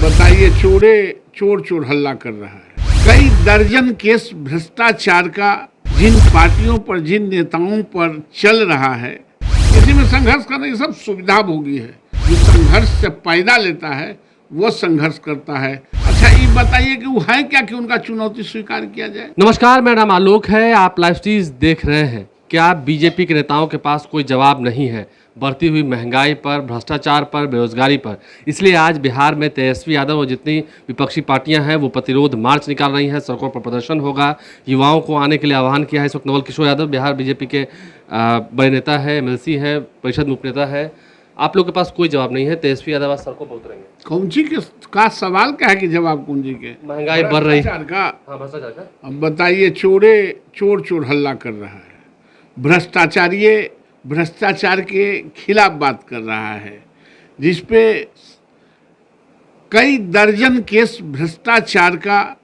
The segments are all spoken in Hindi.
बताइए, चोर चोर हल्ला कर रहा है। कई दर्जन केस भ्रष्टाचार का जिन पार्टियों पर, जिन नेताओं पर चल रहा है, किसी में संघर्ष करने की सब सुविधा भोगी है। जो संघर्ष से पैदा लेता है वो संघर्ष करता है। अच्छा, ये बताइए कि वो है क्या कि उनका चुनौती स्वीकार किया जाए। नमस्कार, मेरा नाम आलोक है। आप लाइव स्ट्रीम देख रहे हैं। क्या बीजेपी के नेताओं के पास कोई जवाब नहीं है बढ़ती हुई महंगाई पर, भ्रष्टाचार पर, बेरोजगारी पर? इसलिए आज बिहार में तेजस्वी यादव और जितनी विपक्षी पार्टियां हैं वो प्रतिरोध मार्च निकाल रही हैं। सड़कों पर प्रदर्शन होगा। युवाओं को आने के लिए आह्वान किया है। इस वक्त नवल किशोर यादव बिहार बीजेपी के बड़े नेता है, एमएलसी है, परिषद में उपनेता है। आप लोग के पास कोई जवाब नहीं है। तेजस्वी यादव आज सड़कों पर उतरेंगे। कौंची का सवाल क्या है कि जवाब कौंची के? महंगाई बढ़ रही है। भ्रष्टाचार का। अब बताइए, चोर चोर हल्ला कर रहा है। भ्रष्टाचार के खिलाफ बात कर रहा है, जिसपे कई दर्जन केस भ्रष्टाचार का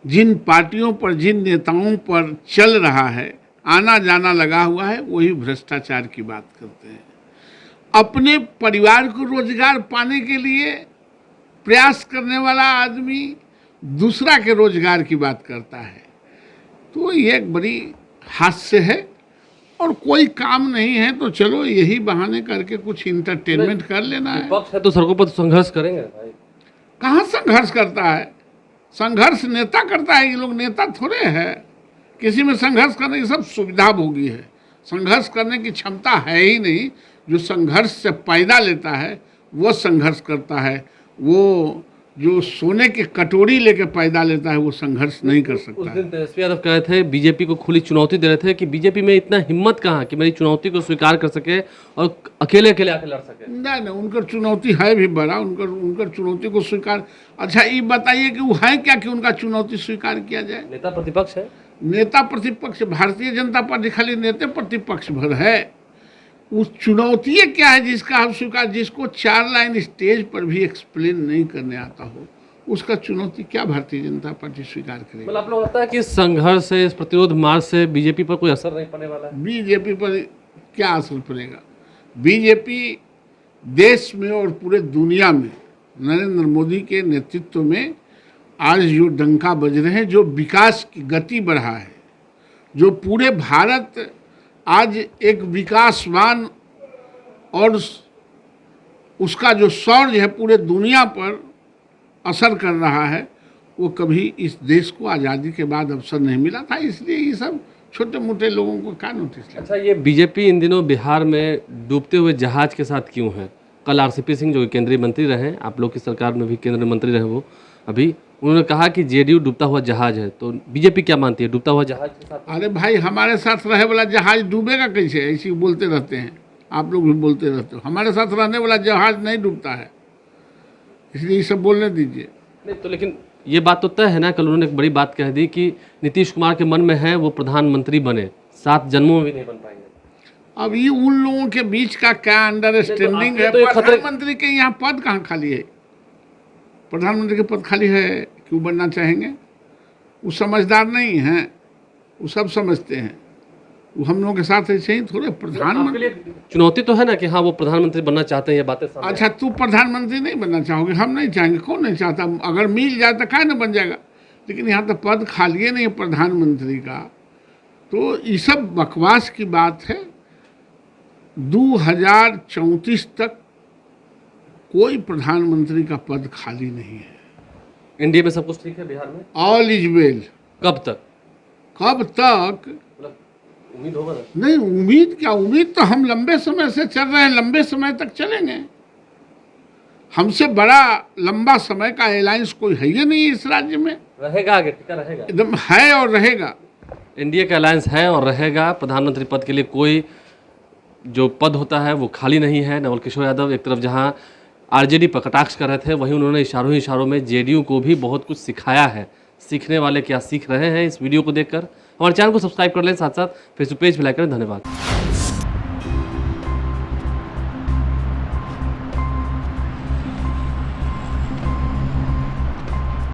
जिन पार्टियों पर, जिन नेताओं पर चल रहा है, आना जाना लगा हुआ है, वही भ्रष्टाचार की बात करते हैं। अपने परिवार को रोजगार पाने के लिए प्रयास करने वाला आदमी दूसरा के रोजगार की बात करता है, तो ये एक बड़ी हास्य है। और कोई काम नहीं है तो चलो यही बहाने करके कुछ इंटरटेनमेंट कर लेना है। विपक्ष है तो सड़कों पर संघर्ष करेंगे भाई। कहाँ संघर्ष करता है? संघर्ष नेता करता है। ये लोग नेता थोड़े है। किसी में संघर्ष करने की सब सुविधा भोगी है। संघर्ष करने की क्षमता है ही नहीं। जो संघर्ष से पैदा लेता है वो संघर्ष करता है। वो जो सोने की कटोरी लेके पैदा लेता है वो संघर्ष नहीं कर सकता। उस दिन तेजस्वी यादव कहे थे, बीजेपी को खुली चुनौती दे रहे थे कि बीजेपी में इतना हिम्मत कहाँ कि मेरी चुनौती को स्वीकार कर सके और अकेले अकेले आके लड़ सके। नहीं, उनकर चुनौती है भी बड़ा। उनकर चुनौती को स्वीकार। अच्छा, ये बताइए कि वो है क्या कि उनका चुनौती स्वीकार किया जाए। नेता प्रतिपक्ष है। नेता प्रतिपक्ष भारतीय जनता पार्टी खाली नेता प्रतिपक्ष भर है। उस चुनौती क्या है जिसका हम स्वीकार, जिसको 4 लाइन स्टेज पर भी एक्सप्लेन नहीं करने आता हो, उसका चुनौती क्या भारतीय जनता पार्टी स्वीकार करेगी? मतलब आप लोग लगता है कि संघर्ष से, इस प्रतिरोध मार्च से बीजेपी पर कोई असर नहीं पड़ने वाला है? बीजेपी पर क्या असर पड़ेगा? बीजेपी देश में और पूरे दुनिया में नरेंद्र मोदी के नेतृत्व में आज जो डंका बज रहे हैं, जो विकास की गति बढ़ा है, जो पूरे भारत आज एक विकासवान और उसका जो शौर्य है पूरे दुनिया पर असर कर रहा है, वो कभी इस देश को आज़ादी के बाद अवसर नहीं मिला था। इसलिए ये सब छोटे मोटे लोगों को क्या नोटिस लेना। अच्छा, ये बीजेपी इन दिनों बिहार में डूबते हुए जहाज के साथ क्यों है? कल आरसीपी सिंह जो केंद्रीय मंत्री रहे, आप लोग की सरकार में भी केंद्रीय मंत्री रहे, वो अभी उन्होंने कहा कि जेडीयू डूबता हुआ जहाज है। तो बीजेपी क्या मानती है डूबता हुआ जहाज के साथ? अरे भाई, हमारे साथ रहे वाला जहाज डूबेगा कैसे? ऐसे बोलते रहते हैं, आप लोग भी बोलते रहते हो। हमारे साथ रहने वाला जहाज नहीं डूबता है, इसलिए ये सब बोलने दीजिए। नहीं तो लेकिन ये बात तो तय है ना, कल उन्होंने एक बड़ी बात कह दी कि नीतीश कुमार के मन में है वो प्रधानमंत्री बने, 7 जन्मों में भी नहीं बन पाएंगे। अब ये उन लोगों के बीच का क्या अंडरस्टैंडिंग है? प्रधानमंत्री के यहाँ पद कहाँ खाली है? प्रधानमंत्री के पद खाली है, क्यों बनना चाहेंगे? वो समझदार नहीं हैं, वो सब समझते हैं। वो हम लोगों के साथ ऐसे ही थोड़े प्रधानमंत्री। चुनौती तो है ना कि हाँ वो प्रधानमंत्री बनना चाहते हैं, ये बातें। अच्छा, तू प्रधानमंत्री नहीं बनना चाहोगे? हम नहीं चाहेंगे। कौन नहीं चाहता? अगर मिल जाए तो क्या ना बन जाएगा। लेकिन यहाँ तो पद खाली नहीं है प्रधानमंत्री का। तो ये सब बकवास की बात है। 2034 तक कोई प्रधानमंत्री का पद खाली नहीं है। एनडीए में सब कुछ ठीक है बिहार में? All is well. कब तक? कब तक? मतलब उम्मीद होगा ना? नहीं, उम्मीद क्या? उम्मीद तो हम लंबे समय से चल रहे हैं, लंबे समय तक चलेंगे। हमसे बड़ा लंबा समय का एलायंस कोई है ही नहीं इस राज्य में। रहेगा आगे, टिका रहेगा, एकदम है और रहेगा। एनडीए का अलायंस है और रहेगा। प्रधानमंत्री पद के लिए कोई जो पद होता है वो खाली नहीं है। नवल किशोर यादव एक तरफ जहां आरजेडी पर कटाक्ष कर रहे थे, वहीं उन्होंने इशारों ही इशारों में जेडीयू को भी बहुत कुछ सिखाया है। सीखने वाले क्या सीख रहे हैं, इस वीडियो को देखकर। हमारे चैनल को सब्सक्राइब कर लें, साथ साथ फेसबुक पेज भी लाइक करें। धन्यवाद।